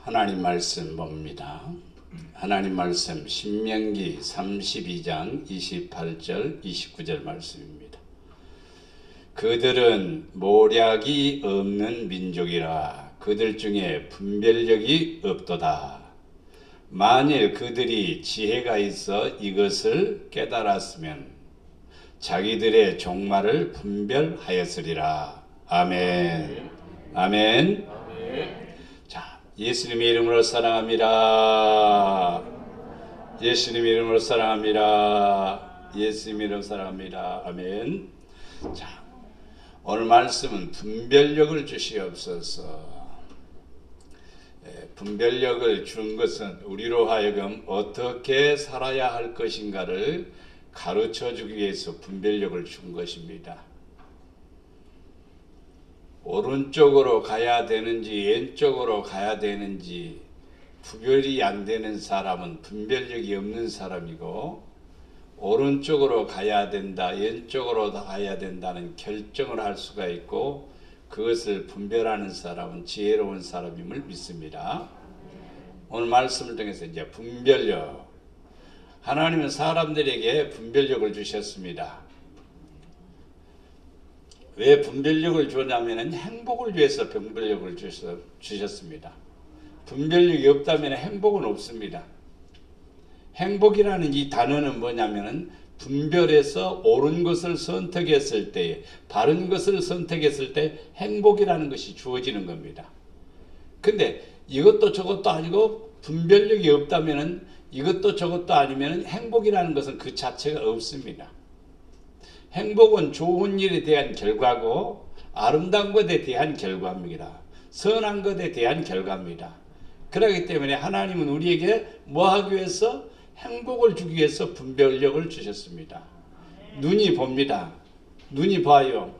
하나님 말씀 봅니다. 하나님 말씀 신명기 32장 28절 29절 말씀입니다. 그들은 모략이 없는 민족이라 그들 중에 분별력이 없도다. 만일 그들이 지혜가 있어 이것을 깨달았으면 자기들의 종말을 분별하였으리라. 아멘. 아멘. 자, 예수님의 이름으로 사랑합니다. 예수님의 이름으로 사랑합니다. 예수님의 이름으로 사랑합니다. 아멘. 자, 오늘 말씀은 분별력을 주시옵소서. 분별력을 준 것은 우리로 하여금 어떻게 살아야 할 것인가를 가르쳐 주기 위해서 분별력을 준 것입니다. 오른쪽으로 가야 되는지 왼쪽으로 가야 되는지 구별이 안 되는 사람은 분별력이 없는 사람이고, 오른쪽으로 가야 된다, 왼쪽으로 가야 된다는 결정을 할 수가 있고, 그것을 분별하는 사람은 지혜로운 사람임을 믿습니다. 오늘 말씀을 통해서 이제 분별력, 하나님은 사람들에게 분별력을 주셨습니다. 왜 분별력을 주냐면 행복을 위해서 분별력을 주셨습니다. 분별력이 없다면 행복은 없습니다. 행복이라는 이 단어는 뭐냐면은 분별해서 옳은 것을 선택했을 때, 바른 것을 선택했을 때 행복이라는 것이 주어지는 겁니다. 근데 이것도 저것도 아니고 분별력이 없다면은 이것도 저것도 아니면은 행복이라는 것은 그 자체가 없습니다. 행복은 좋은 일에 대한 결과고 아름다운 것에 대한 결과입니다. 선한 것에 대한 결과입니다. 그렇기 때문에 하나님은 우리에게 뭐 하기 위해서? 행복을 주기 위해서 분별력을 주셨습니다. 눈이 봅니다. 눈이 봐요.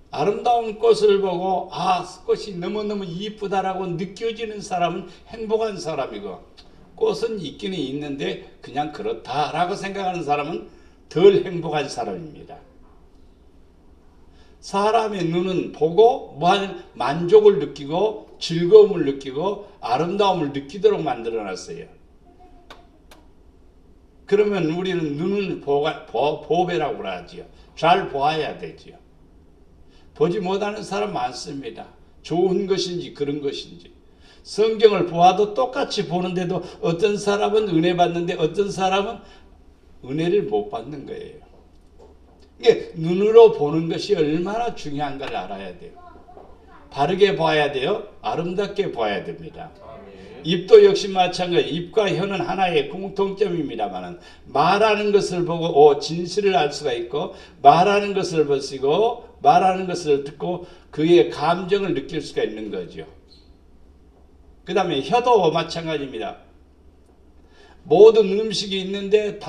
아름다운 꽃을 보고 꽃이 너무너무 이쁘다라고 느껴지는 사람은 행복한 사람이고, 꽃은 있기는 있는데 그냥 그렇다라고 생각하는 사람은 덜 행복한 사람입니다. 사람의 눈은 보고 만족을 느끼고 즐거움을 느끼고 아름다움을 느끼도록 만들어놨어요. 그러면 우리는 눈을 보배라고 하지요. 잘 보아야 되지요. 보지 못하는 사람 많습니다. 좋은 것인지 그런 것인지. 성경을 보아도 똑같이 보는데도 어떤 사람은 은혜 받는데 어떤 사람은 은혜를 못 받는 거예요. 이게 눈으로 보는 것이 얼마나 중요한가를 알아야 돼요. 바르게 봐야 돼요. 아름답게 봐야 됩니다. 입도 역시 마찬가지. 입과 혀는 하나의 공통점입니다만 말하는 것을 보고 진실을 알 수가 있고, 말하는 것을 보시고 말하는 것을 듣고 그의 감정을 느낄 수가 있는 거죠. 그 다음에 혀도 마찬가지입니다. 모든 음식이 있는데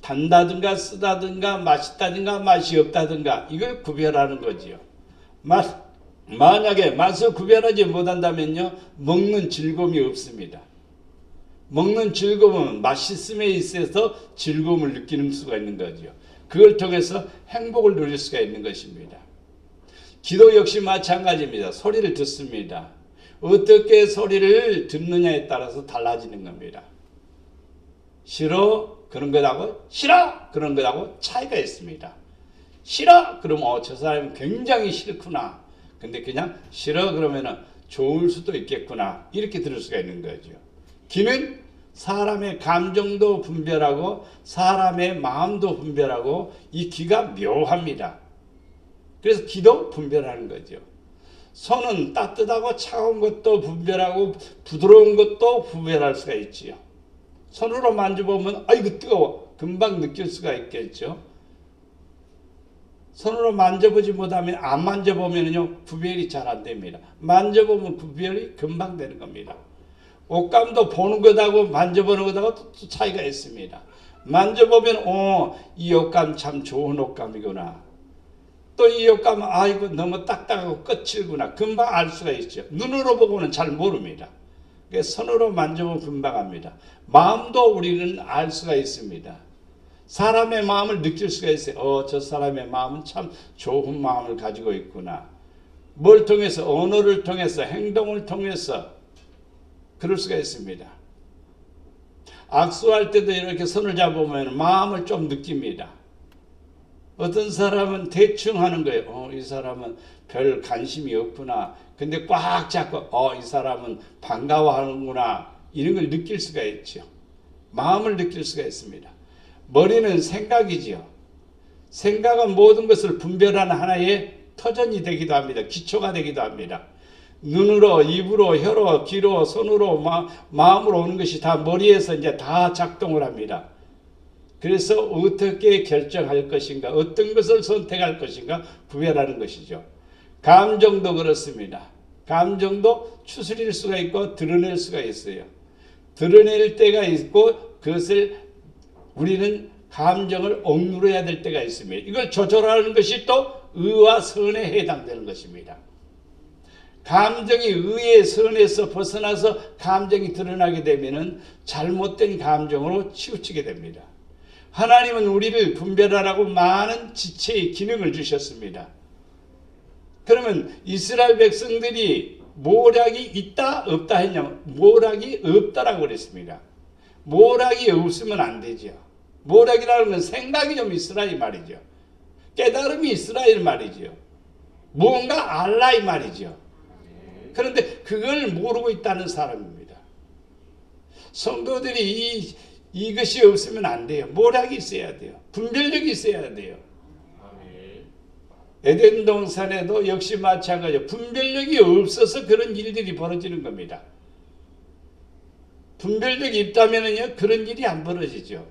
단다든가 쓰다든가 맛있다든가 맛이 없다든가 이걸 구별하는 거지요. 만약에 맛을 구별하지 못한다면요, 먹는 즐거움이 없습니다. 먹는 즐거움은 맛있음에 있어서 즐거움을 느끼는 수가 있는 거죠. 그걸 통해서 행복을 누릴 수가 있는 것입니다. 기도 역시 마찬가지입니다. 소리를 듣습니다. 어떻게 소리를 듣느냐에 따라서 달라지는 겁니다. 싫어? 그런 것하고 싫어? 그런 것하고 차이가 있습니다. 싫어? 그러면 저 사람이 굉장히 싫구나. 근데 그냥 싫어 그러면은 좋을 수도 있겠구나, 이렇게 들을 수가 있는 거죠. 귀는 사람의 감정도 분별하고 사람의 마음도 분별하고, 이 귀가 묘합니다. 그래서 귀도 분별하는 거죠. 손은 따뜻하고 차가운 것도 분별하고 부드러운 것도 분별할 수가 있지요. 손으로 만져보면 아이고 뜨거워, 금방 느낄 수가 있겠죠. 손으로 만져보지 못하면, 안 만져보면요 구별이 잘 안 됩니다. 만져보면 구별이 금방 되는 겁니다. 옷감도 보는 것하고 만져보는 것하고 또 차이가 있습니다. 만져보면 이 옷감 참 좋은 옷감이구나. 또 이 옷감은 이거 너무 딱딱하고 거칠구나. 금방 알 수가 있죠. 눈으로 보고는 잘 모릅니다. 손으로 만져보면 금방 압니다. 마음도 우리는 알 수가 있습니다. 사람의 마음을 느낄 수가 있어요. 저 사람의 마음은 참 좋은 마음을 가지고 있구나. 뭘 통해서? 언어를 통해서, 행동을 통해서 그럴 수가 있습니다. 악수할 때도 이렇게 손을 잡으면 마음을 좀 느낍니다. 어떤 사람은 대충 하는 거예요. 이 사람은 별 관심이 없구나. 근데 꽉 잡고 이 사람은 반가워하는구나. 이런 걸 느낄 수가 있죠. 마음을 느낄 수가 있습니다. 머리는 생각이지요. 생각은 모든 것을 분별하는 하나의 터전이 되기도 합니다. 기초가 되기도 합니다. 눈으로, 입으로, 혀로, 귀로, 손으로, 마음으로 오는 것이 다 머리에서 이제 다 작동을 합니다. 그래서 어떻게 결정할 것인가, 어떤 것을 선택할 것인가 구별하는 것이죠. 감정도 그렇습니다. 감정도 추스릴 수가 있고 드러낼 수가 있어요. 드러낼 때가 있고 그것을 우리는 감정을 억누려야 될 때가 있습니다. 이걸 조절하는 것이 또 의와 선에 해당되는 것입니다. 감정이 의의 선에서 벗어나서 감정이 드러나게 되면 잘못된 감정으로 치우치게 됩니다. 하나님은 우리를 분별하라고 많은 지체의 기능을 주셨습니다. 그러면 이스라엘 백성들이 모략이 있다 없다 했냐면 모략이 없다라고 그랬습니다. 모략이 없으면 안 되죠. 모략이라는 건 생각이 좀 있으라 이 말이죠. 깨달음이 있으라 이 말이죠. 무언가 알라 이 말이죠. 그런데 그걸 모르고 있다는 사람입니다. 성도들이 이것이 없으면 안 돼요. 모략이 있어야 돼요. 분별력이 있어야 돼요. 에덴 동산에도 역시 마찬가지예요. 분별력이 없어서 그런 일들이 벌어지는 겁니다. 분별력이 있다면요 그런 일이 안 벌어지죠.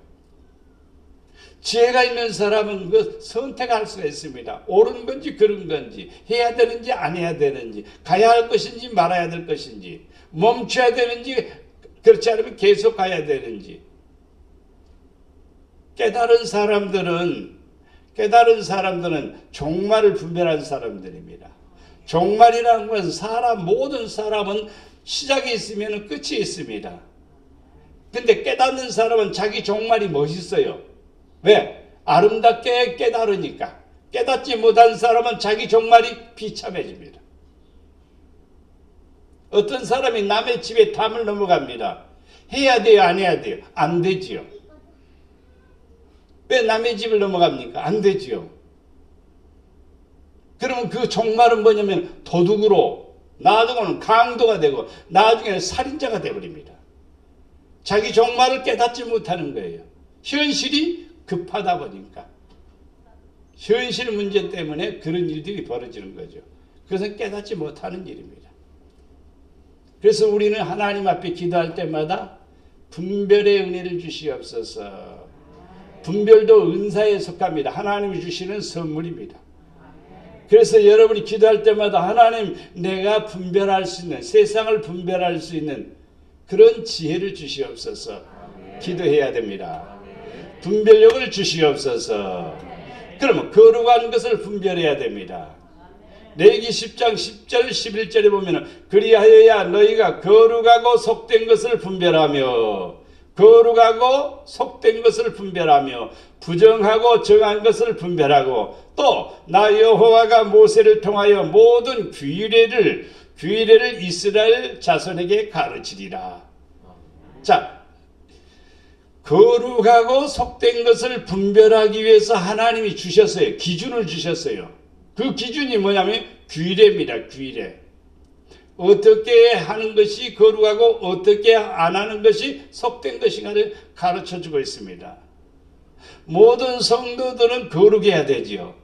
지혜가 있는 사람은 그 선택할 수가 있습니다. 옳은 건지 그른 건지, 해야 되는지 안 해야 되는지, 가야 할 것인지 말아야 될 것인지, 멈춰야 되는지 그렇지 않으면 계속 가야 되는지. 깨달은 사람들은 종말을 분별하는 사람들입니다. 종말이라는 것은 모든 사람은 시작이 있으면 끝이 있습니다. 근데 깨닫는 사람은 자기 종말이 멋있어요. 왜? 아름답게 깨달으니까. 깨닫지 못한 사람은 자기 종말이 비참해집니다. 어떤 사람이 남의 집에 담을 넘어갑니다. 해야 돼요? 안 해야 돼요? 안 되지요. 왜 남의 집을 넘어갑니까? 안 되지요. 그러면 그 종말은 뭐냐면 도둑으로, 나중에는 강도가 되고 나중에는 살인자가 되어버립니다. 자기 종말을 깨닫지 못하는 거예요. 현실이 급하다 보니까. 현실 문제 때문에 그런 일들이 벌어지는 거죠. 그것은 깨닫지 못하는 일입니다. 그래서 우리는 하나님 앞에 기도할 때마다 분별의 은혜를 주시옵소서. 분별도 은사에 속합니다. 하나님이 주시는 선물입니다. 그래서 여러분이 기도할 때마다 하나님 내가 분별할 수 있는, 세상을 분별할 수 있는 그런 지혜를 주시옵소서. 기도해야 됩니다. 분별력을 주시옵소서. 그러면 거룩한 것을 분별해야 됩니다. 레위기 10장 10절 11절에 보면 그리하여야 너희가 거룩하고 속된 것을 분별하며 거룩하고 속된 것을 분별하며 부정하고 정한 것을 분별하고 또 나 여호와가 모세를 통하여 모든 규례를 이스라엘 자손에게 가르치리라. 자, 거룩하고 속된 것을 분별하기 위해서 하나님이 주셨어요. 기준을 주셨어요. 그 기준이 뭐냐면 규례입니다. 규례. 어떻게 하는 것이 거룩하고 어떻게 안 하는 것이 속된 것인가를 가르쳐주고 있습니다. 모든 성도들은 거룩해야 되지요.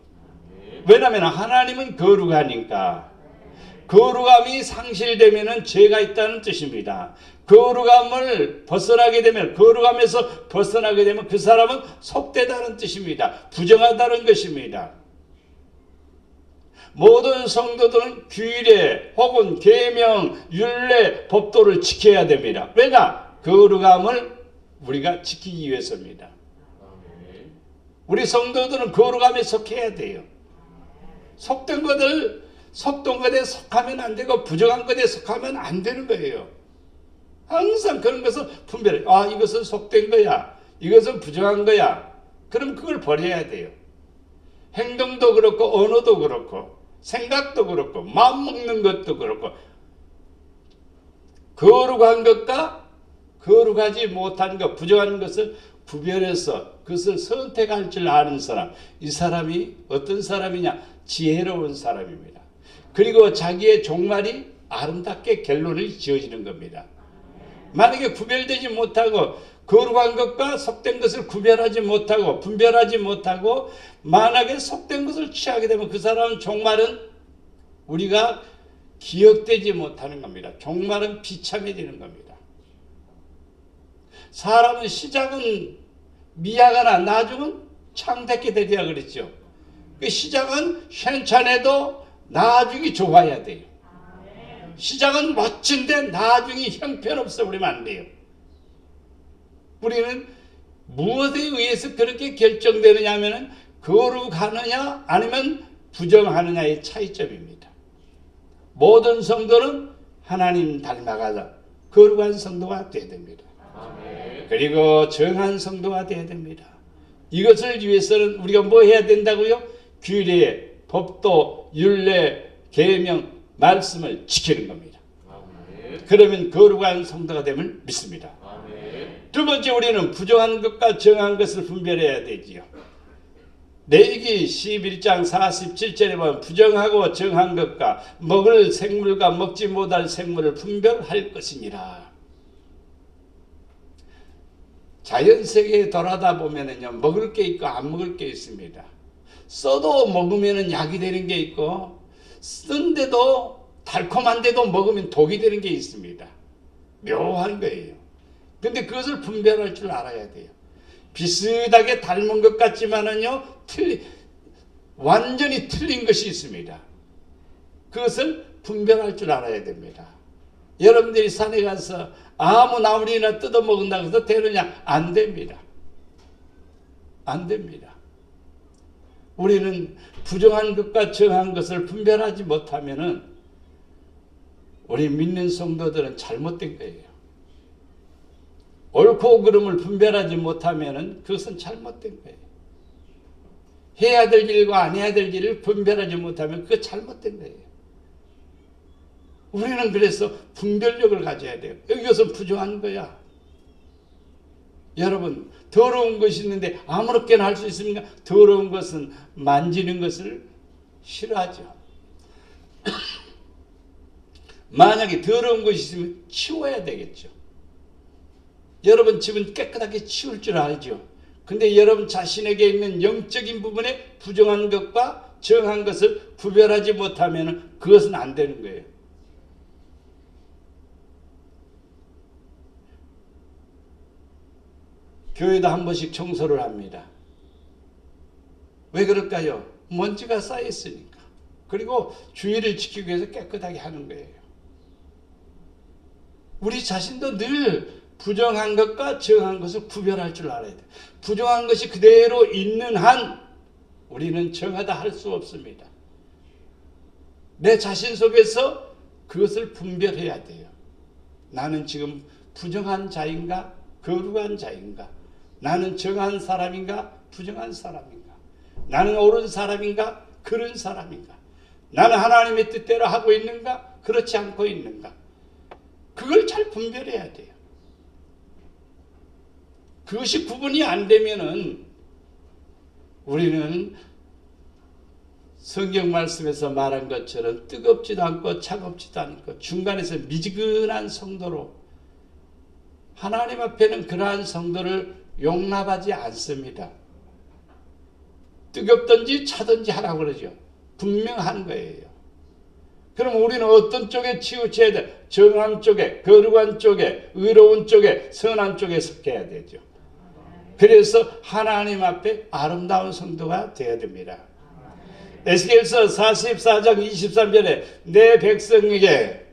왜냐하면 하나님은 거룩하니까. 거룩함이 상실되면 죄가 있다는 뜻입니다. 거룩함을 벗어나게 되면, 거룩함에서 벗어나게 되면 그 사람은 속되다는 뜻입니다. 부정하다는 것입니다. 모든 성도들은 규례 혹은 계명, 율례, 법도를 지켜야 됩니다. 왜냐? 거룩함을 우리가 지키기 위해서입니다. 우리 성도들은 거룩함에 속해야 돼요. 속된 것에 속하면 안 되고 부정한 것에 속하면 안 되는 거예요. 항상 그런 것을 분별해. 이것은 속된 거야. 이것은 부정한 거야. 그럼 그걸 버려야 돼요. 행동도 그렇고 언어도 그렇고 생각도 그렇고 마음 먹는 것도 그렇고 거룩한 것과 거룩하지 못한 것, 부정한 것을 구별해서 그것을 선택할 줄 아는 사람, 이 사람이 어떤 사람이냐? 지혜로운 사람입니다. 그리고 자기의 종말이 아름답게 결론을 지어지는 겁니다. 만약에 구별되지 못하고 거룩한 것과 속된 것을 구별하지 못하고 분별하지 못하고 만약에 속된 것을 취하게 되면 그 사람은 종말은 우리가 기억되지 못하는 겁니다. 종말은 비참해지는 겁니다. 사람은 시작은 미약하나 나중은 창대케 되리라 그랬죠. 그 시작은 현찬해도 나중이 좋아야 돼요. 시작은 멋진데 나중이 형편없어 버리면 안 돼요. 우리는 무엇에 의해서 그렇게 결정되느냐 하면 거룩하느냐 아니면 부정하느냐의 차이점입니다. 모든 성도는 하나님 닮아가서 거룩한 성도가 되어야 됩니다. 그리고 정한 성도가 되어야 됩니다. 이것을 위해서는 우리가 뭐 해야 된다고요? 규례, 법도, 율례, 계명, 말씀을 지키는 겁니다. 그러면 거룩한 성도가 됨을 믿습니다. 두 번째, 우리는 부정한 것과 정한 것을 분별해야 되지요. 레위기 11장 47절에 보면 부정하고 정한 것과 먹을 생물과 먹지 못할 생물을 분별할 것이니라. 자연세계에 돌아다 보면은요, 먹을 게 있고 안 먹을 게 있습니다. 써도 먹으면 약이 되는 게 있고, 쓴데도 달콤한데도 먹으면 독이 되는 게 있습니다. 묘한 거예요. 근데 그것을 분별할 줄 알아야 돼요. 비슷하게 닮은 것 같지만은요, 완전히 틀린 것이 있습니다. 그것을 분별할 줄 알아야 됩니다. 여러분들이 산에 가서 아무 나물이나 뜯어 먹는다고 해서 되느냐? 안 됩니다. 안 됩니다. 우리는 부정한 것과 정한 것을 분별하지 못하면은 우리 믿는 성도들은 잘못된 거예요. 옳고 그름을 분별하지 못하면은 그것은 잘못된 거예요. 해야 될 일과 안 해야 될 일을 분별하지 못하면 그거 잘못된 거예요. 우리는 그래서 분별력을 가져야 돼요. 이것은 부정한 거야. 여러분, 더러운 것이 있는데 아무렇게나 할 수 있습니까? 더러운 것은 만지는 것을 싫어하죠. 만약에 더러운 것이 있으면 치워야 되겠죠. 여러분 집은 깨끗하게 치울 줄 알죠. 근데 여러분 자신에게 있는 영적인 부분에 부정한 것과 정한 것을 구별하지 못하면 그것은 안 되는 거예요. 교회도 한 번씩 청소를 합니다. 왜 그럴까요? 먼지가 쌓여 있으니까. 그리고 주의를 지키기 위해서 깨끗하게 하는 거예요. 우리 자신도 늘 부정한 것과 정한 것을 구별할 줄 알아야 돼요. 부정한 것이 그대로 있는 한 우리는 정하다 할 수 없습니다. 내 자신 속에서 그것을 분별해야 돼요. 나는 지금 부정한 자인가 거룩한 자인가? 나는 정한 사람인가 부정한 사람인가? 나는 옳은 사람인가 그런 사람인가? 나는 하나님의 뜻대로 하고 있는가 그렇지 않고 있는가? 그걸 잘 분별해야 돼요. 그것이 구분이 안 되면은 우리는 성경 말씀에서 말한 것처럼 뜨겁지도 않고 차갑지도 않고 중간에서 미지근한 성도로, 하나님 앞에는 그러한 성도를 용납하지 않습니다. 뜨겁든지 차든지 하라고 그러죠. 분명한 거예요. 그럼 우리는 어떤 쪽에 치우쳐야 돼? 정한 쪽에, 거룩한 쪽에, 의로운 쪽에, 선한 쪽에 속해야 되죠. 그래서 하나님 앞에 아름다운 성도가 되어야 됩니다. 에스겔서 44장 23절에 내 백성에게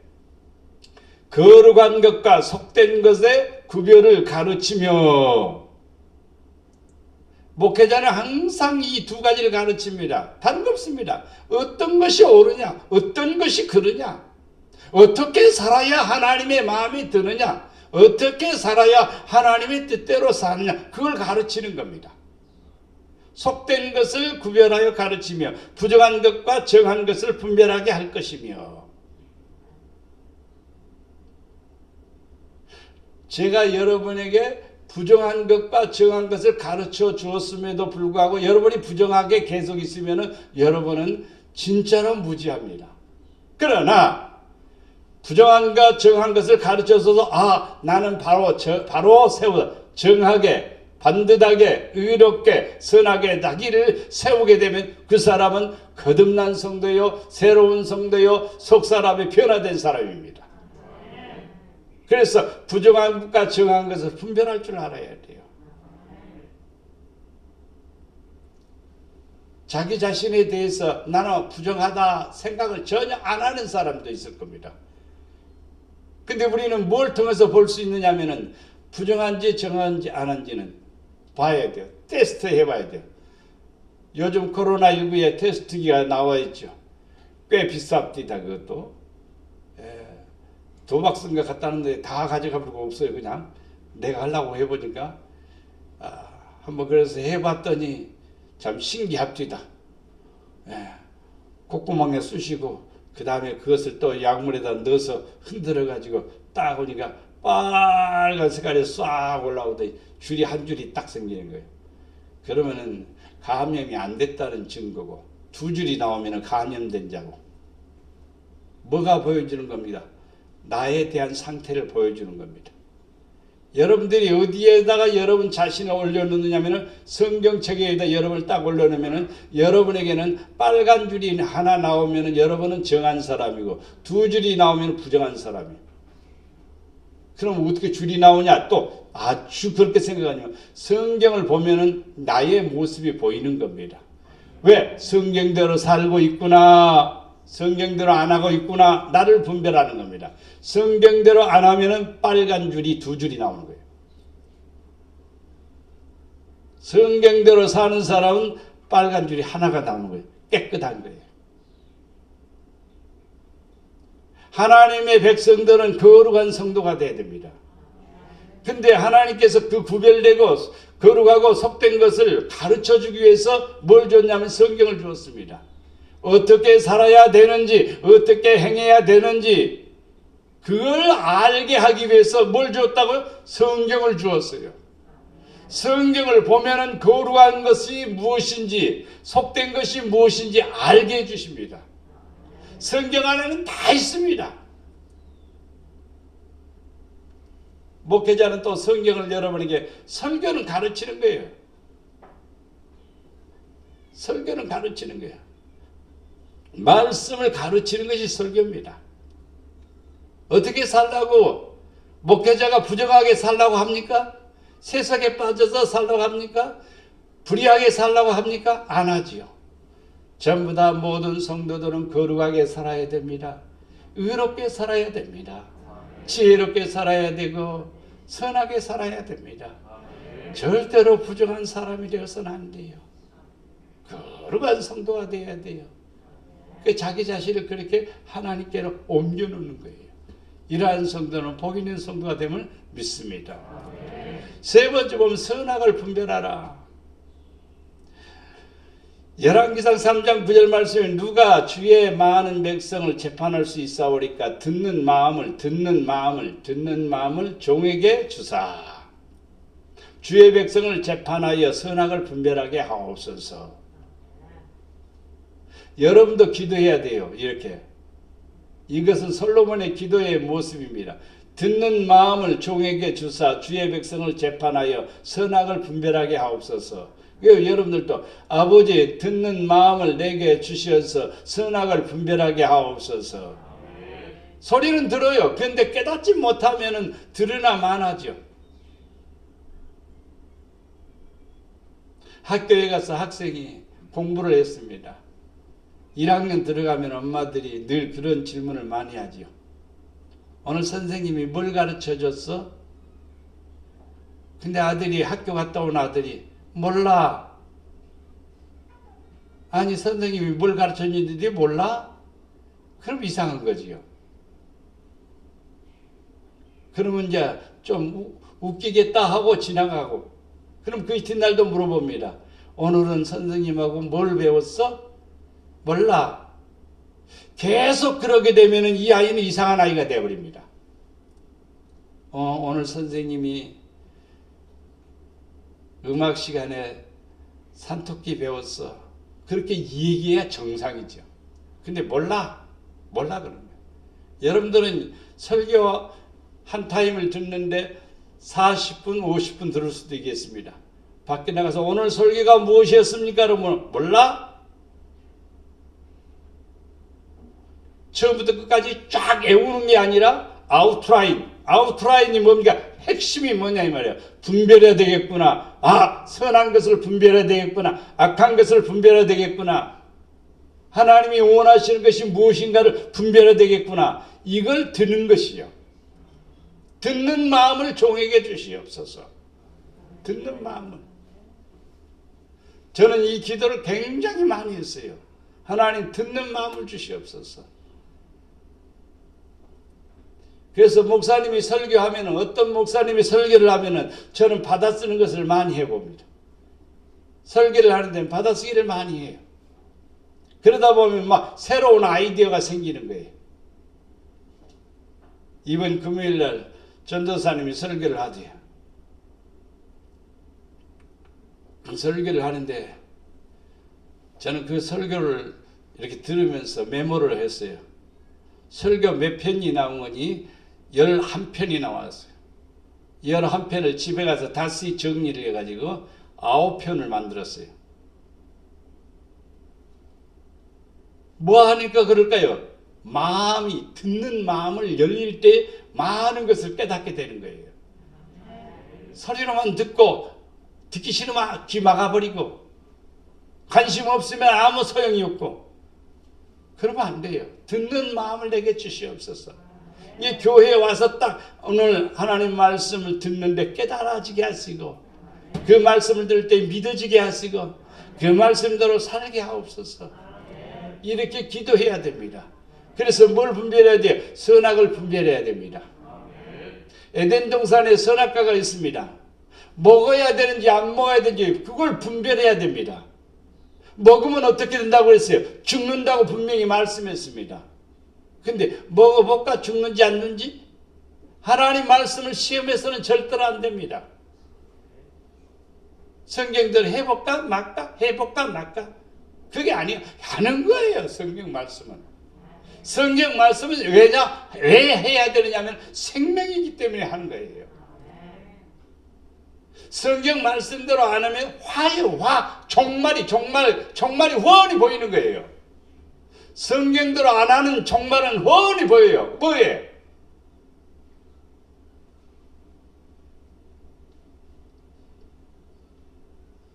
거룩한 것과 속된 것의 구별을 가르치며, 목회자는 항상 이 두 가지를 가르칩니다. 다른 거 없습니다. 어떤 것이 옳으냐, 어떤 것이 그르냐, 어떻게 살아야 하나님의 마음이 드느냐, 어떻게 살아야 하나님의 뜻대로 사느냐, 그걸 가르치는 겁니다. 속된 것을 구별하여 가르치며 부정한 것과 정한 것을 분별하게 할 것이며, 제가 여러분에게 부정한 것과 정한 것을 가르쳐 주었음에도 불구하고 여러분이 부정하게 계속 있으면 여러분은 진짜로 무지합니다. 그러나 부정한과 정한 것을 가르쳐줘서 나는 바로 세워 정하게 반듯하게 의롭게 선하게 나기를 세우게 되면 그 사람은 거듭난 성도요 새로운 성도요 속사람이 변화된 사람입니다. 그래서 부정한 것과 정한 것을 분별할 줄 알아야 돼요. 자기 자신에 대해서 나는 부정하다 생각을 전혀 안 하는 사람도 있을 겁니다. 근데 우리는 뭘 통해서 볼 수 있느냐면은 부정한지 정한지 안 한지는 봐야 돼요. 테스트 해봐야 돼요. 요즘 코로나19에 테스트기가 나와 있죠. 꽤 비쌉디다 그것도. 도박 쓴 것 같다는데 다 가져가버리고 없어요. 그냥 내가 하려고 해보니까 한번 그래서 해봤더니 참 신기합디다. 콧구멍에 쑤시고 그 다음에 그것을 또 약물에다 넣어서 흔들어 가지고 딱 오니까 빨간 색깔이 싹 올라오더니 줄이 한 줄이 딱 생기는 거예요. 그러면은 감염이 안 됐다는 증거고, 두 줄이 나오면 감염된 자고. 뭐가 보여주는 겁니다? 나에 대한 상태를 보여주는 겁니다. 여러분들이 어디에다가 여러분 자신을 올려놓느냐면은 성경책에다 여러분을 딱 올려놓으면은 여러분에게는 빨간 줄이 하나 나오면은 여러분은 정한 사람이고 두 줄이 나오면 부정한 사람이에요. 그럼 어떻게 줄이 나오냐? 또 아주 그렇게 생각하냐면 성경을 보면은 나의 모습이 보이는 겁니다. 왜? 성경대로 살고 있구나. 성경대로 안 하고 있구나. 나를 분별하는 겁니다. 성경대로 안 하면은 빨간 줄이 두 줄이 나오는 거예요. 성경대로 사는 사람은 빨간 줄이 하나가 나오는 거예요. 깨끗한 거예요. 하나님의 백성들은 거룩한 성도가 돼야 됩니다. 근데 하나님께서 그 구별되고 거룩하고 속된 것을 가르쳐 주기 위해서 뭘 줬냐면 성경을 주었습니다. 어떻게 살아야 되는지, 어떻게 행해야 되는지 그걸 알게 하기 위해서 뭘 줬다고요? 성경을 주었어요. 성경을 보면은 거룩한 것이 무엇인지, 속된 것이 무엇인지 알게 해주십니다. 성경 안에는 다 있습니다. 목회자는 또 성경을 여러분에게 설교는 가르치는 거예요. 설교는 가르치는 거예요. 말씀을 가르치는 것이 설교입니다. 어떻게 살라고 목회자가 부정하게 살라고 합니까? 세속에 빠져서 살라고 합니까? 불의하게 살라고 합니까? 안 하지요. 전부 다 모든 성도들은 거룩하게 살아야 됩니다. 의롭게 살아야 됩니다. 지혜롭게 살아야 되고 선하게 살아야 됩니다. 절대로 부정한 사람이 되어서는 안 돼요. 거룩한 성도가 되어야 돼요. 자기 자신을 그렇게 하나님께로 옮겨놓는 거예요. 이러한 성도는 복 있는 성도가 됨을 믿습니다. 세 번째 보면 선악을 분별하라. 열왕기상 3장 9절 말씀에 누가 주의 많은 백성을 재판할 수 있사오리까 듣는 마음을 종에게 주사. 주의 백성을 재판하여 선악을 분별하게 하옵소서. 여러분도 기도해야 돼요. 이렇게. 이것은 솔로몬의 기도의 모습입니다. 듣는 마음을 종에게 주사 주의 백성을 재판하여 선악을 분별하게 하옵소서. 여러분들도 아버지 듣는 마음을 내게 주시어서 선악을 분별하게 하옵소서. 소리는 들어요. 그런데 깨닫지 못하면 들으나 마나죠. 학교에 가서 학생이 공부를 했습니다. 1학년 들어가면 엄마들이 늘 그런 질문을 많이 하지요. 오늘 선생님이 뭘 가르쳐 줬어? 근데 아들이 학교 갔다 온 아들이 몰라. 아니 선생님이 뭘 가르쳤는지 몰라? 그럼 이상한 거지요. 그러면 이제 좀 웃기겠다 하고 지나가고 그럼 그 이튿날도 물어봅니다. 오늘은 선생님하고 뭘 배웠어? 몰라. 계속 그러게 되면 이 아이는 이상한 아이가 되어버립니다. 오늘 선생님이 음악 시간에 산토끼 배웠어. 그렇게 얘기해야 정상이죠. 근데 몰라 그러는 거예요. 여러분들은 설교 한 타임을 듣는데 40분, 50분 들을 수도 있겠습니다. 밖에 나가서 오늘 설교가 무엇이었습니까? 그러면 몰라? 처음부터 끝까지 쫙 외우는 게 아니라 아웃라인이 뭡니까? 핵심이 뭐냐 이 말이야. 분별해야 되겠구나. 선한 것을 분별해야 되겠구나. 악한 것을 분별해야 되겠구나. 하나님이 원하시는 것이 무엇인가를 분별해야 되겠구나. 이걸 듣는 것이요. 듣는 마음을 종에게 주시옵소서. 듣는 마음을. 저는 이 기도를 굉장히 많이 했어요. 하나님 듣는 마음을 주시옵소서. 그래서 목사님이 설교하면 어떤 목사님이 설교를 하면 저는 받아쓰는 것을 많이 해봅니다. 설교를 하는 데는 받아쓰기를 많이 해요. 그러다 보면 막 새로운 아이디어가 생기는 거예요. 이번 금요일날 전도사님이 설교를 하대요. 설교를 하는데 저는 그 설교를 이렇게 들으면서 메모를 했어요. 설교 몇 편이 나온 거니 11편이 나왔어요. 11편을 집에 가서 다시 정리를 해가지고 9편을 만들었어요. 뭐 하니까 그럴까요? 마음이, 듣는 마음을 열릴 때 많은 것을 깨닫게 되는 거예요. 소리로만 듣고 듣기 싫으면 귀 막아버리고 관심 없으면 아무 소용이 없고 그러면 안 돼요. 듣는 마음을 내게 주시옵소서. 이 교회에 와서 딱 오늘 하나님 말씀을 듣는데 깨달아지게 하시고 그 말씀을 들을 때 믿어지게 하시고 그 말씀대로 살게 하옵소서. 이렇게 기도해야 됩니다. 그래서 뭘 분별해야 돼요? 선악을 분별해야 됩니다. 에덴 동산에 선악과가 있습니다. 먹어야 되는지 안 먹어야 되는지 그걸 분별해야 됩니다. 먹으면 어떻게 된다고 했어요? 죽는다고 분명히 말씀했습니다. 근데 먹어볼까 죽는지 안 죽는지? 하나님 말씀을 시험해서는 절대로 안 됩니다. 성경대로 해볼까 말까? 해볼까 말까? 그게 아니에요. 하는 거예요. 성경 말씀은. 성경 말씀은 왜 해야 되느냐면 생명이기 때문에 하는 거예요. 성경 말씀대로 안 하면 화예요. 종말이 훤히 보이는 거예요. 성경대로 안 하는 종말은 훤히 보여요. 뭐예요?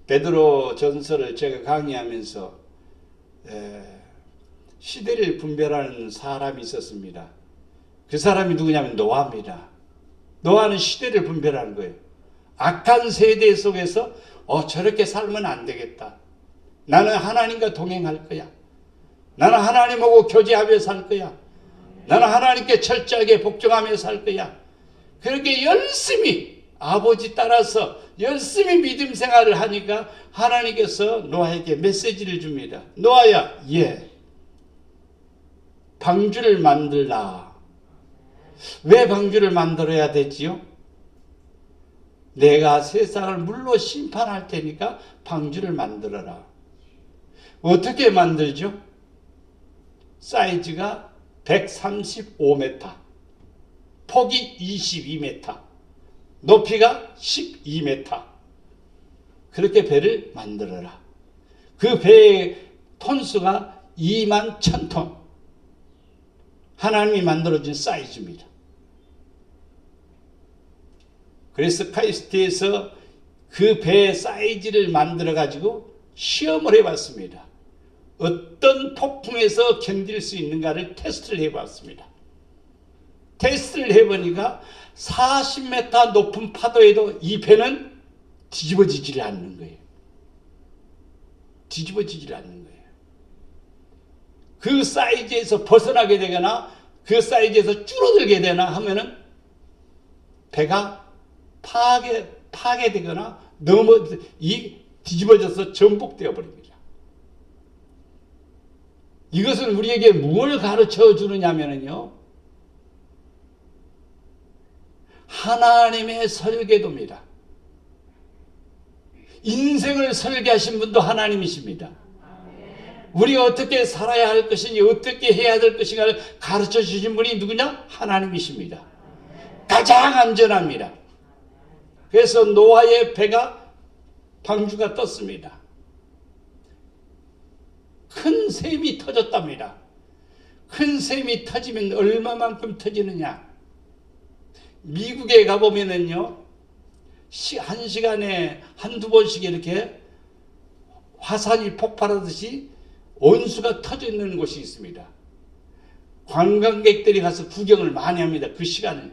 베드로 전서를 제가 강의하면서 시대를 분별하는 사람이 있었습니다. 그 사람이 누구냐면 노아입니다. 노아는 시대를 분별하는 거예요. 악한 세대 속에서 저렇게 살면 안 되겠다. 나는 하나님과 동행할 거야. 나는 하나님하고 교제하며 살 거야. 나는 하나님께 철저하게 복종하며 살 거야. 그렇게 열심히 아버지 따라서 열심히 믿음 생활을 하니까 하나님께서 노아에게 메시지를 줍니다. 노아야, 방주를 만들라. 왜 방주를 만들어야 되지요? 내가 세상을 물로 심판할 테니까 방주를 만들어라. 어떻게 만들죠? 사이즈가 135m, 폭이 22m, 높이가 12m. 그렇게 배를 만들어라. 그 배의 톤수가 21,000톤. 하나님이 만들어준 사이즈입니다. 그래서 카이스트에서 그 배의 사이즈를 만들어 가지고 시험을 해봤습니다. 어떤 폭풍에서 견딜 수 있는가를 테스트를 해봤습니다. 테스트를 해보니까 40m 높은 파도에도 이 배는 뒤집어지질 않는 거예요. 뒤집어지질 않는 거예요. 그 사이즈에서 벗어나게 되거나 그 사이즈에서 줄어들게 되나 하면은 배가 파괴되거나 뒤집어져서 전복되어 버립니다. 이것은 우리에게 무엇을 가르쳐 주느냐면요. 하나님의 설계도입니다. 인생을 설계하신 분도 하나님이십니다. 우리가 어떻게 살아야 할 것인지, 어떻게 해야 될 것인가를 가르쳐 주신 분이 누구냐? 하나님이십니다. 가장 안전합니다. 그래서 노아의 배가 방주가 떴습니다. 큰 샘이 터졌답니다. 큰 샘이 터지면 얼마만큼 터지느냐? 미국에 가보면은요, 한 시간에 한두 번씩 이렇게 화산이 폭발하듯이 온수가 터져 있는 곳이 있습니다. 관광객들이 가서 구경을 많이 합니다. 그 시간에.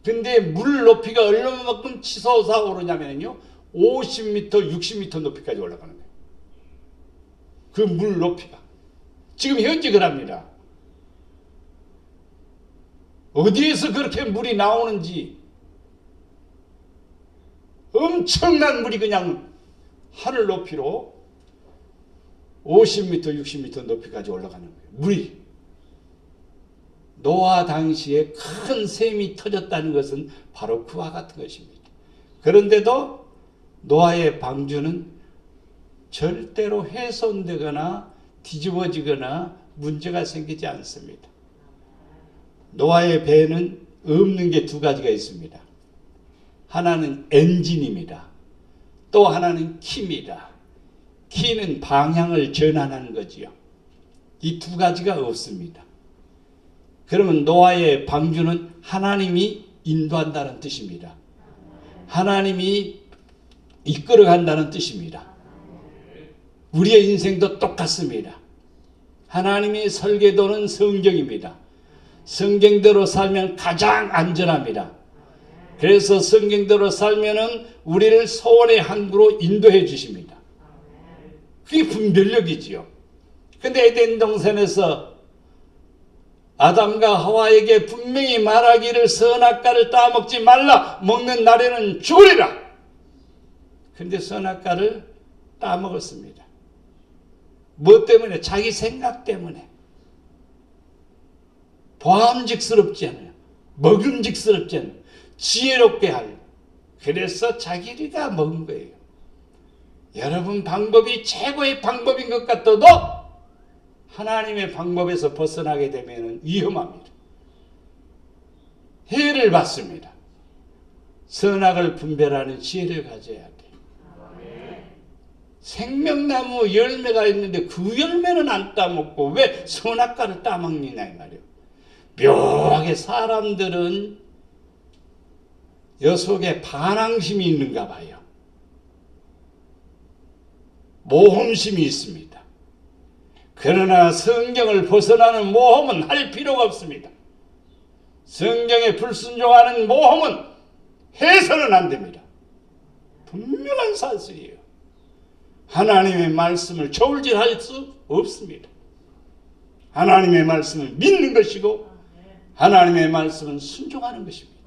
근데 물 높이가 얼마만큼 치솟아 오르냐면요, 50m, 60m 높이까지 올라가는 거예요. 그 물 높이가. 지금 현재 그럽니다. 어디에서 그렇게 물이 나오는지 엄청난 물이 그냥 하늘 높이로 50m, 60m 높이까지 올라가는 거예요. 물이. 노아 당시에 큰 샘이 터졌다는 것은 바로 그와 같은 것입니다. 그런데도 노아의 방주는 절대로 훼손되거나 뒤집어지거나 문제가 생기지 않습니다. 노아의 배에는 없는 게 두 가지가 있습니다. 하나는 엔진입니다. 또 하나는 키입니다. 키는 방향을 전환하는 거지요. 이 두 가지가 없습니다. 그러면 노아의 방주는 하나님이 인도한다는 뜻입니다. 하나님이 이끌어간다는 뜻입니다. 우리의 인생도 똑같습니다. 하나님의 설계도는 성경입니다. 성경대로 살면 가장 안전합니다. 그래서 성경대로 살면은 우리를 소원의 항구로 인도해 주십니다. 그게 분별력이지요. 근데 에덴 동산에서 아담과 하와에게 분명히 말하기를 선악과를 따먹지 말라. 먹는 날에는 죽으리라. 그런데 선악과를 따먹었습니다. 뭐 때문에? 자기 생각 때문에. 보암직스럽지 않아요. 먹음직스럽지 않아요. 지혜롭게 할. 그래서 자기가 먹은 거예요. 여러분, 방법이 최고의 방법인 것 같아도 하나님의 방법에서 벗어나게 되면 위험합니다. 해를 받습니다. 선악을 분별하는 지혜를 가져야 돼요. 생명나무 열매가 있는데 그 열매는 안 따먹고 왜 선악과를 따먹느냐 이 말이에요. 묘하게 사람들은 여 속에 반항심이 있는가 봐요. 모험심이 있습니다. 그러나 성경을 벗어나는 모험은 할 필요가 없습니다. 성경에 불순종하는 모험은 해서는 안 됩니다. 분명한 사실이에요. 하나님의 말씀을 저울질할 수 없습니다. 하나님의 말씀을 믿는 것이고 하나님의 말씀은 순종하는 것입니다.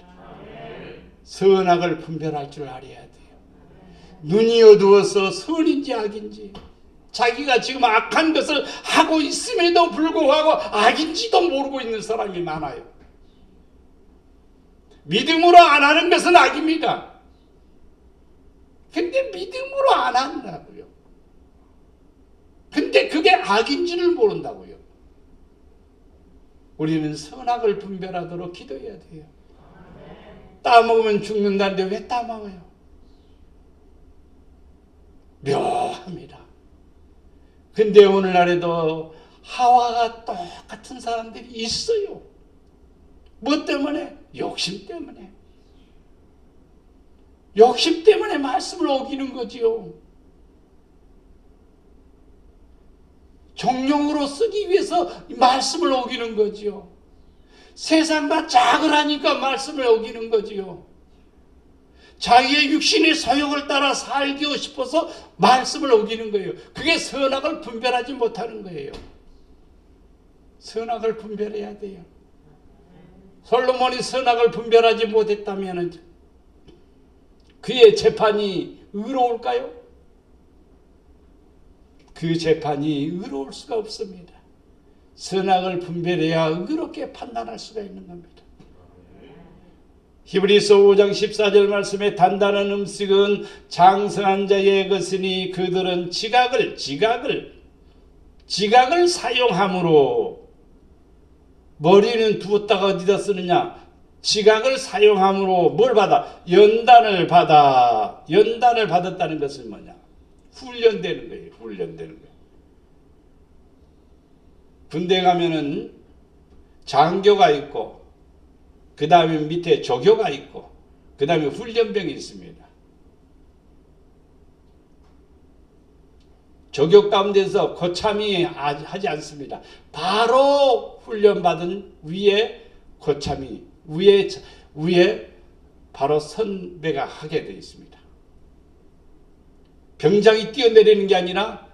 선악을 분별할 줄 알아야 돼요. 눈이 어두워서 선인지 악인지, 자기가 지금 악한 것을 하고 있음에도 불구하고 악인지도 모르고 있는 사람이 많아요. 믿음으로 안 하는 것은 악입니다. 근데 믿음으로 안 한다고요. 근데 그게 악인지를 모른다고요. 우리는 선악을 분별하도록 기도해야 돼요. 따먹으면 죽는다는데 왜 따먹어요? 묘합니다. 근데 오늘날에도 하와가 똑같은 사람들이 있어요. 뭐 때문에? 욕심 때문에. 욕심 때문에 말씀을 어기는 거지요. 정령으로 쓰기 위해서 말씀을 어기는 거지요. 세상과 짝을 하니까 말씀을 어기는 거지요. 자기의 육신의 소욕을 따라 살고 싶어서 말씀을 어기는 거예요. 그게 선악을 분별하지 못하는 거예요. 선악을 분별해야 돼요. 솔로몬이 선악을 분별하지 못했다면 그의 재판이 의로울까요? 그 재판이 의로울 수가 없습니다. 선악을 분별해야 의롭게 판단할 수가 있는 겁니다. 히브리서 5장 14절 말씀에 단단한 음식은 장성한 자의 것이니 그들은 지각을 사용함으로, 머리는 두었다가 어디다 쓰느냐? 지각을 사용함으로 뭘 받아? 연단을 받아. 연단을 받았다는 것은 뭐냐? 훈련되는 거예요. 훈련되는 거예요. 군대 가면은 장교가 있고, 그 다음에 밑에 조교가 있고, 그 다음에 훈련병이 있습니다. 조교 가운데서 고참이 하지 않습니다. 바로 훈련받은 위에 고참이, 위에 바로 선배가 하게 되어 있습니다. 병장이 뛰어내리는 게 아니라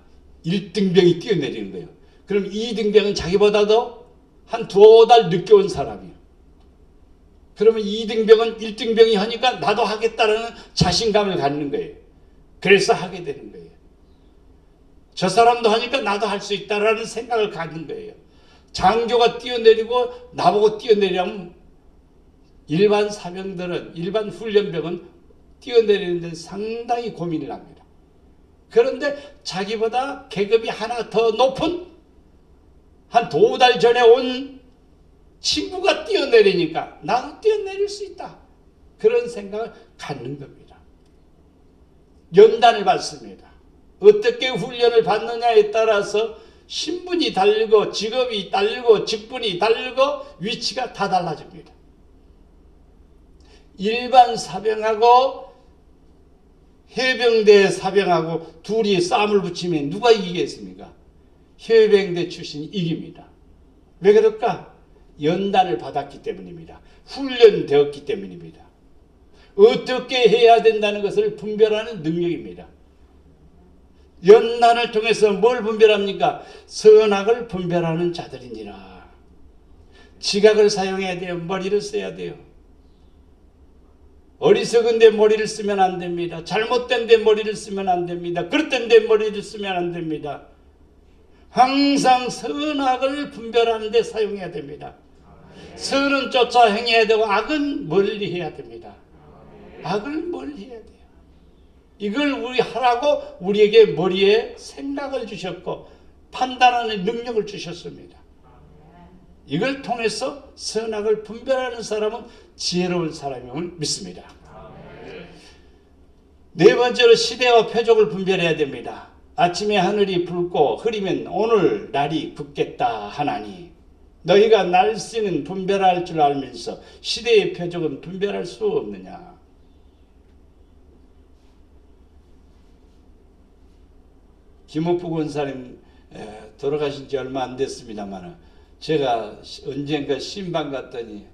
1등병이 뛰어내리는 거예요. 그럼 2등병은 자기보다도 한 2달 늦게 온 사람이에요. 그러면 2등병은 1등병이 하니까 나도 하겠다라는 자신감을 갖는 거예요. 그래서 하게 되는 거예요. 저 사람도 하니까 나도 할 수 있다라는 생각을 갖는 거예요. 장교가 뛰어내리고 나보고 뛰어내리면 일반 사병들은, 일반 훈련병은 뛰어내리는데 상당히 고민을 합니다. 그런데 자기보다 계급이 하나 더 높은 한 2달 전에 온 친구가 뛰어내리니까 나도 뛰어내릴 수 있다. 그런 생각을 갖는 겁니다. 연단을 받습니다. 어떻게 훈련을 받느냐에 따라서 신분이 다르고 직업이 다르고 직분이 다르고 위치가 다 달라집니다. 일반 사병하고 해병대 사병하고 둘이 싸움을 붙이면 누가 이기겠습니까? 해병대 출신이 이깁니다. 왜 그럴까? 연단을 받았기 때문입니다. 훈련되었기 때문입니다. 어떻게 해야 된다는 것을 분별하는 능력입니다. 연단을 통해서 뭘 분별합니까? 선악을 분별하는 자들이니라. 지각을 사용해야 돼요. 머리를 써야 돼요. 어리석은 데 머리를 쓰면 안 됩니다. 잘못된 데 머리를 쓰면 안 됩니다. 그릇된 데 머리를 쓰면 안 됩니다. 항상 선악을 분별하는 데 사용해야 됩니다. 선은 쫓아 행해야 되고 악은 멀리 해야 됩니다. 악을 멀리 해야 돼요. 이걸 우리 하라고 우리에게 머리에 생각을 주셨고 판단하는 능력을 주셨습니다. 이걸 통해서 선악을 분별하는 사람은 지혜로운 사람임을 믿습니다. 네 번째로 시대와 표적을 분별해야 됩니다. 아침에 하늘이 붉고 흐리면 오늘 날이 굽겠다 하나니 너희가 날씨는 분별할 줄 알면서 시대의 표적은 분별할 수 없느냐. 김옥부 권사님 돌아가신 지 얼마 안 됐습니다만 제가 언젠가 신방 갔더니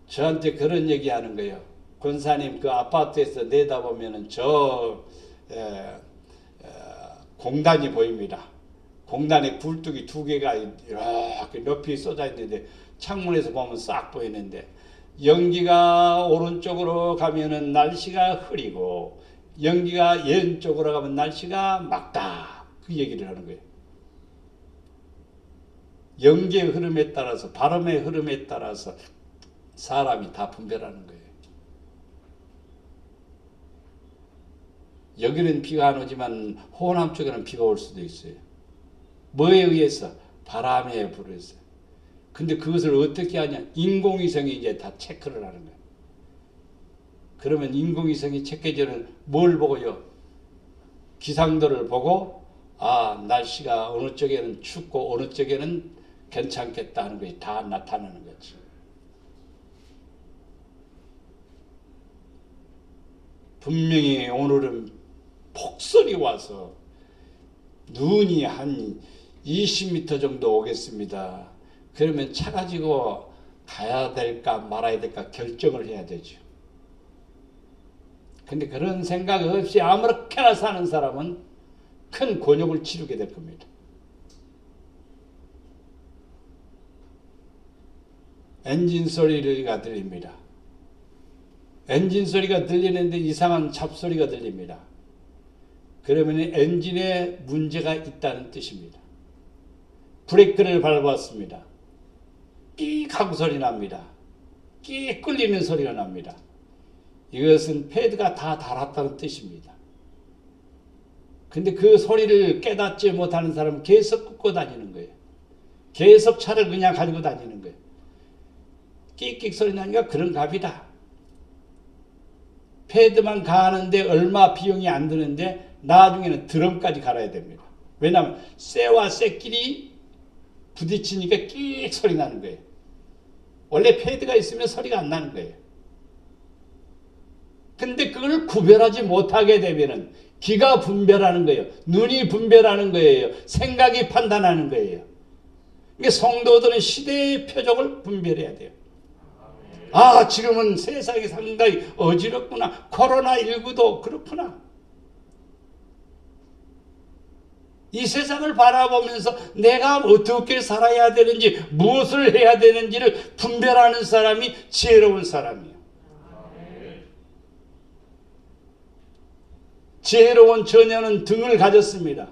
저한테 그런 얘기 하는 거예요. 권사님 그 아파트에서 내다보면 저 공단이 보입니다. 공단에 굴뚝이 2개가 이렇게 높이 쏟아 있는데 창문에서 보면 싹 보이는데 연기가 오른쪽으로 가면은 날씨가 흐리고 연기가 왼쪽으로 가면 날씨가 맑다. 그 얘기를 하는 거예요. 연기의 흐름에 따라서 바람의 흐름에 따라서 사람이 다 분별하는 거예요. 여기는 비가 안 오지만 호남 쪽에는 비가 올 수도 있어요. 뭐에 의해서? 바람에 불어서. 근데 그것을 어떻게 하냐? 인공위성이 이제 다 체크를 하는 거예요. 그러면 인공위성이 체크해주는 뭘 보고요? 기상도를 보고 날씨가 어느 쪽에는 춥고 어느 쪽에는 괜찮겠다 하는 것이 다 나타나는 거지. 분명히 오늘은 폭설이 와서 눈이 한 20m 정도 오겠습니다. 그러면 차 가지고 가야 될까 말아야 될까 결정을 해야 되죠. 근데 그런 생각 없이 아무렇게나 사는 사람은 큰 곤욕을 치르게 될 겁니다. 엔진 소리가 들립니다. 엔진 소리가 들리는데 이상한 잡소리가 들립니다. 그러면 엔진에 문제가 있다는 뜻입니다. 브레이크를 밟았습니다. 끽 하고 소리 납니다. 끼 끓리는 소리가 납니다. 이것은 패드가 다 닳았다는 뜻입니다. 근데 그 소리를 깨닫지 못하는 사람은 계속 끄고 다니는 거예요. 계속 차를 그냥 가지고 다니는 거예요. 끽끽 소리 나니까 그런 값이다. 패드만 가는데 얼마 비용이 안 드는데 나중에는 드럼까지 갈아야 됩니다. 왜냐하면 쇠와 쇠끼리 부딪히니까 끽 소리 나는 거예요. 원래 패드가 있으면 소리가 안 나는 거예요. 근데 그걸 구별하지 못하게 되면은 귀가 분별하는 거예요. 눈이 분별하는 거예요. 생각이 판단하는 거예요. 그러니까 성도들은 시대의 표적을 분별해야 돼요. 아, 지금은 세상이 상당히 어지럽구나. 코로나19도 그렇구나. 이 세상을 바라보면서 내가 어떻게 살아야 되는지, 무엇을 해야 되는지를 분별하는 사람이 지혜로운 사람이에요. 지혜로운 처녀는 등을 가졌습니다.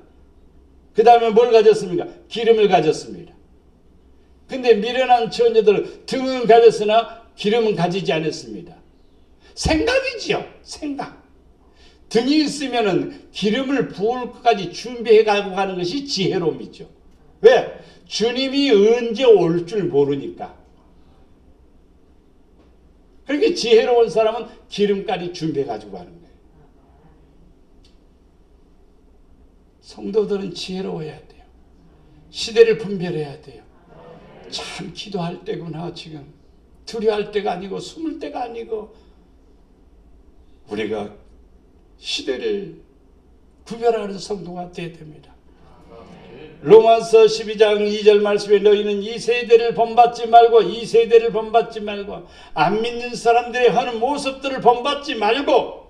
그 다음에 뭘 가졌습니까? 기름을 가졌습니다. 근데 미련한 처녀들은 등은 가졌으나 기름은 가지지 않았습니다. 생각이지요. 생각. 등이 있으면은 기름을 부을 것까지 준비해 가고 가는 것이 지혜로움이죠. 왜? 주님이 언제 올 줄 모르니까. 그렇게 지혜로운 사람은 기름까지 준비해 가지고 가는 거예요. 성도들은 지혜로워야 돼요. 시대를 분별해야 돼요. 참 기도할 때구나. 지금 두려워할 때가 아니고 숨을 때가 아니고 우리가 시대를 구별하는 성도가 되어야 됩니다. 로마서 12장 2절 말씀에 너희는 이 세대를 본받지 말고 안 믿는 사람들의 하는 모습들을 본받지 말고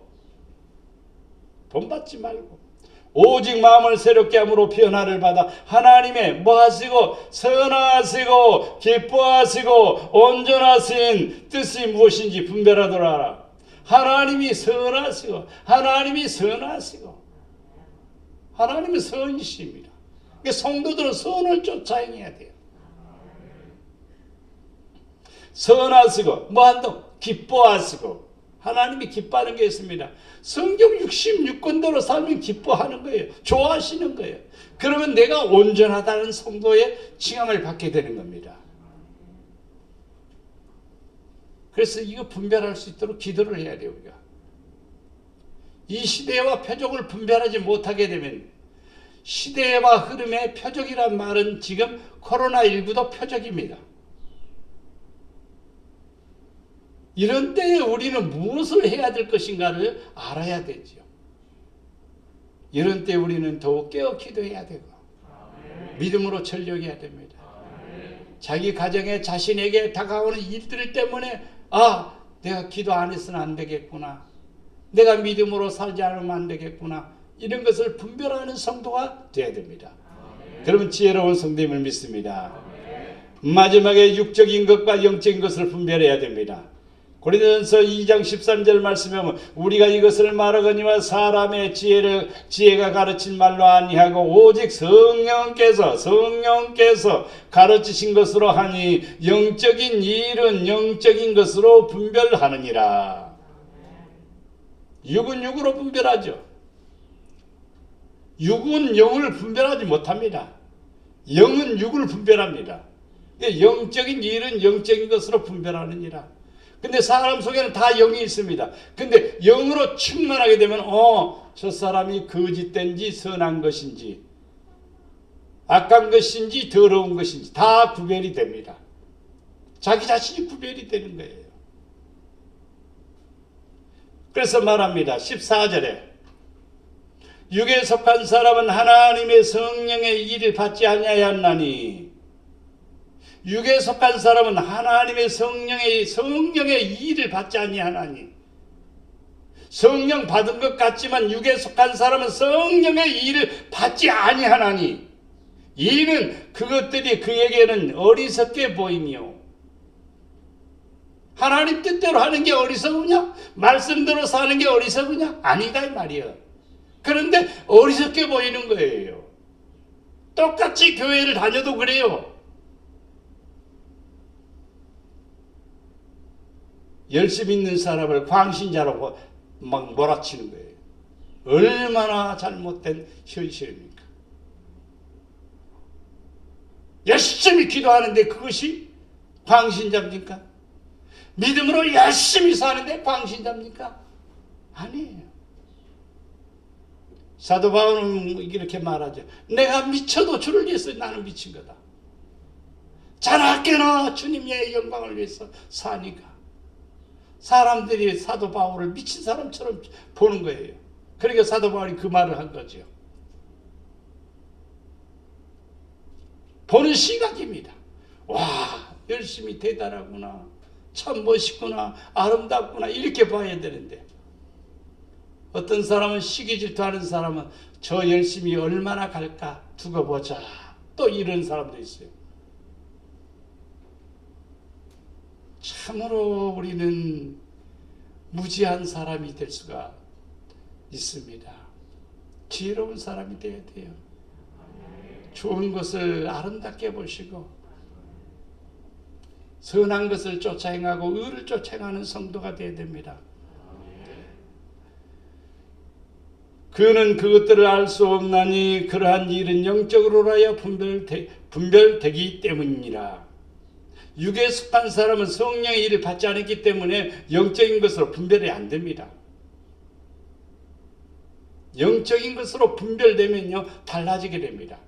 오직 마음을 새롭게 함으로 변화를 받아 하나님의 뭐하시고 선하시고 기뻐하시고 온전하신 뜻이 무엇인지 분별하도록 하라. 하나님이 선하시고 하나님은 선이십니다. 그러니까 성도들은 선을 쫓아 행해야 돼요. 선하시고 뭐한다? 기뻐하시고. 하나님이 기뻐하는 게 있습니다. 성경 66권대로 살면 기뻐하는 거예요. 좋아하시는 거예요. 그러면 내가 온전하다는 성도의 칭함을 받게 되는 겁니다. 그래서 이거 분별할 수 있도록 기도를 해야 돼요. 우리가. 이 시대와 표적을 분별하지 못하게 되면 시대와 흐름의 표적이란 말은 지금 코로나19도 표적입니다. 이런 때에 우리는 무엇을 해야 될 것인가를 알아야 되죠. 이런 때 우리는 더욱 깨어 기도해야 되고 믿음으로 전력해야 됩니다. 자기 가정에 자신에게 다가오는 일들 때문에 내가 기도 안 해서는 안 되겠구나. 내가 믿음으로 살지 않으면 안 되겠구나. 이런 것을 분별하는 성도가 되어야 됩니다. 그러면 지혜로운 성도임을 믿습니다. 마지막에 육적인 것과 영적인 것을 분별해야 됩니다. 고린도전서 2장 13절 말씀에 보면 우리가 이것을 말하거니와 사람의 지혜가 가르친 말로 아니하고 오직 성령께서 가르치신 것으로 하니 영적인 일은 영적인 것으로 분별하느니라. 육은 육으로 분별하죠. 육은 영을 분별하지 못합니다. 영은 육을 분별합니다. 영적인 일은 영적인 것으로 분별하느니라. 근데 사람 속에는 다 영이 있습니다. 근데 영으로 충만하게 되면 저 사람이 거짓된지 선한 것인지 악한 것인지 더러운 것인지 다 구별이 됩니다. 자기 자신이 구별이 되는 거예요. 그래서 말합니다. 14절에 육에 속한 사람은 하나님의 성령의 일을 받지 아니하였나니 육에 속한 사람은 하나님의 성령의 일을 받지 아니하나니 성령 받은 것 같지만 육에 속한 사람은 성령의 일을 받지 아니하나니 이는 그것들이 그에게는 어리석게 보이며 하나님 뜻대로 하는 게 어리석으냐? 말씀대로 사는 게 어리석으냐? 아니다 이 말이에요. 그런데 어리석게 보이는 거예요. 똑같이 교회를 다녀도 그래요. 열심히 있는 사람을 광신자라고 막 몰아치는 거예요. 얼마나 잘못된 현실입니까? 열심히 기도하는데 그것이 광신자입니까? 믿음으로 열심히 사는데 광신자입니까? 아니에요. 사도 바울은 이렇게 말하죠. 내가 미쳐도 주를 위해서 나는 미친 거다. 자나깨나 주님의 영광을 위해서 사니까. 사람들이 사도 바울을 미친 사람처럼 보는 거예요. 그러니까 사도 바울이 그 말을 한 거죠. 보는 시각입니다. 와, 열심히 대단하구나. 참 멋있구나. 아름답구나. 이렇게 봐야 되는데 어떤 사람은 시기 질투하는 사람은 저 열심히 얼마나 갈까 두고 보자. 또 이런 사람도 있어요. 참으로 우리는 무지한 사람이 될 수가 있습니다. 지혜로운 사람이 되어야 돼요. 좋은 것을 아름답게 보시고 선한 것을 쫓아 행하고 의를 쫓아 행하는 성도가 되어야 됩니다. 그는 그것들을 알 수 없나니 그러한 일은 영적으로라야 분별되기 때문이니라. 육에 속한 사람은 성령의 일을 받지 않았기 때문에 영적인 것으로 분별이 안 됩니다. 영적인 것으로 분별되면요 달라지게 됩니다.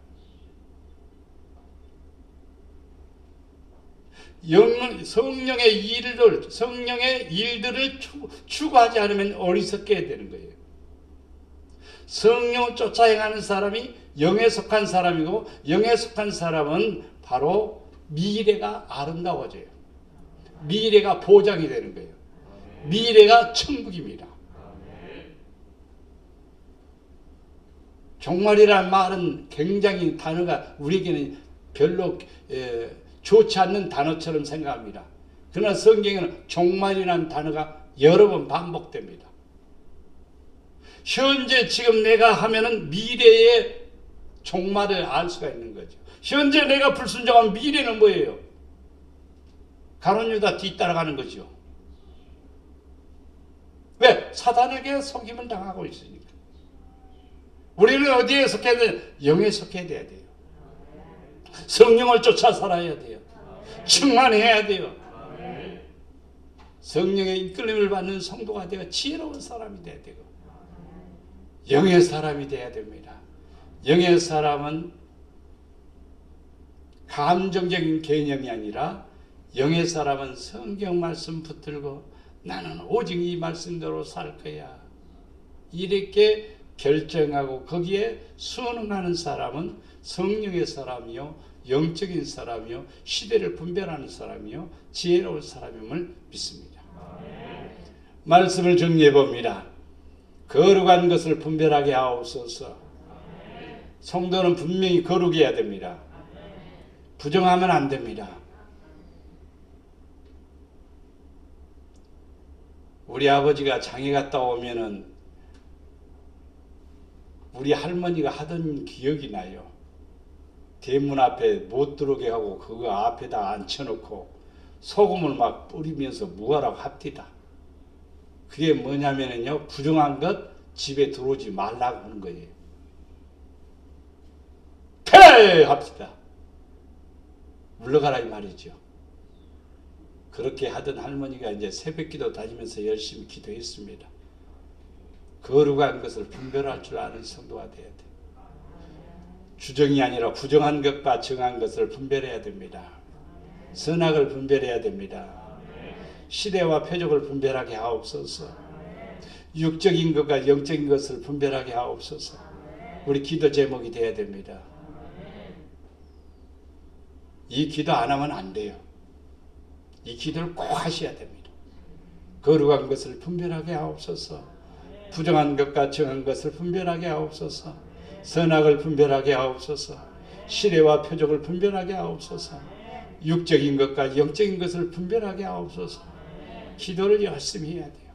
성령의 일들을 추구하지 않으면 어리석게 되는 거예요. 성령을 쫓아 행하는 사람이 영에 속한 사람이고 영에 속한 사람은 바로 미래가 아름다워져요. 미래가 보장이 되는 거예요. 미래가 천국입니다. 종말이라는 말은 굉장히 단어가 우리에게는 별로 좋지 않는 단어처럼 생각합니다. 그러나 성경에는 종말이라는 단어가 여러 번 반복됩니다. 현재 지금 내가 하면은 미래의 종말을 알 수가 있는 거죠. 현재 내가 불순종한 미래는 뭐예요? 가룟 유다 뒤따라가는 거죠. 왜? 사단에게 속임을 당하고 있으니까. 우리는 어디에 속해야 돼요? 영에 속해야 돼야 돼요. 성령을 쫓아 살아야 돼요. 충만해야 돼요. 성령의 이끌림을 받는 성도가 되어 지혜로운 사람이 돼야 되고 영의 사람이 돼야 됩니다. 영의 사람은 감정적인 개념이 아니라 영의 사람은 성경 말씀 붙들고 나는 오직 이 말씀대로 살 거야. 이렇게 결정하고 거기에 순응하는 사람은 성령의 사람이요 영적인 사람이요 시대를 분별하는 사람이요 지혜로운 사람임을 믿습니다. 말씀을 정리해 봅니다. 거룩한 것을 분별하게 하옵소서. 성도는 분명히 거룩해야 됩니다. 부정하면 안 됩니다. 우리 아버지가 장에 갔다 오면은 우리 할머니가 하던 기억이 나요. 대문 앞에 못 들어오게 하고 그거 앞에다 앉혀놓고 소금을 막 뿌리면서 무하라고 합디다. 그게 뭐냐면요 부정한 것 집에 들어오지 말라고 하는 거예요. 패! 합시다. 물러가라 이 말이죠. 그렇게 하던 할머니가 이제 새벽기도 다니면서 열심히 기도했습니다. 거룩한 것을 분별할 줄 아는 성도가 돼야 돼. 주정이 아니라 부정한 것과 정한 것을 분별해야 됩니다. 선악을 분별해야 됩니다. 시대와 표적을 분별하게 하옵소서. 육적인 것과 영적인 것을 분별하게 하옵소서. 우리 기도 제목이 돼야 됩니다. 이 기도 안 하면 안 돼요. 이 기도를 꼭 하셔야 됩니다. 거룩한 것을 분별하게 하옵소서. 부정한 것과 정한 것을 분별하게 하옵소서. 선악을 분별하게 하옵소서. 시대와 표적을 분별하게 하옵소서. 육적인 것과 영적인 것을 분별하게 하옵소서. 기도를 열심히 해야 돼요.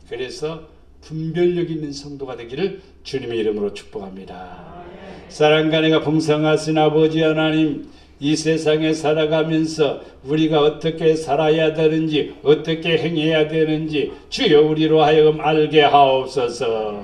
그래서 분별력 있는 성도가 되기를 주님의 이름으로 축복합니다. 사랑과 은혜가 풍성하신 아버지 하나님, 이 세상에 살아가면서 우리가 어떻게 살아야 되는지 어떻게 행해야 되는지 주여 우리로 하여금 알게 하옵소서.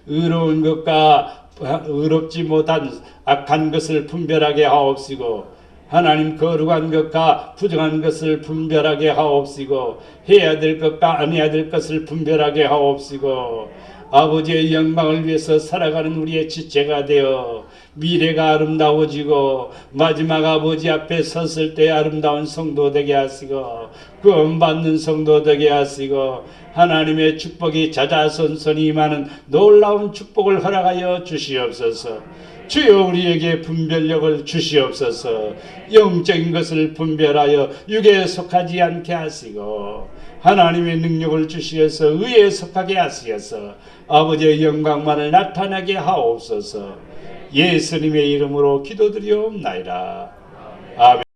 의로운 것과 의롭지 못한 악한 것을 분별하게 하옵시고 하나님 거룩한 것과 부정한 것을 분별하게 하옵시고 해야 될 것과 안 해야 될 것을 분별하게 하옵시고 아버지의 영광을 위해서 살아가는 우리의 지체가 되어 미래가 아름다워지고 마지막 아버지 앞에 섰을 때 아름다운 성도 되게 하시고 구원받는 성도 되게 하시고 하나님의 축복이 자자손손이 임하는 놀라운 축복을 허락하여 주시옵소서. 주여 우리에게 분별력을 주시옵소서. 영적인 것을 분별하여 육에 속하지 않게 하시고 하나님의 능력을 주시어서 의에 속하게 하시어서 아버지의 영광만을 나타나게 하옵소서. 예수님의 이름으로 기도드리옵나이다. 아멘.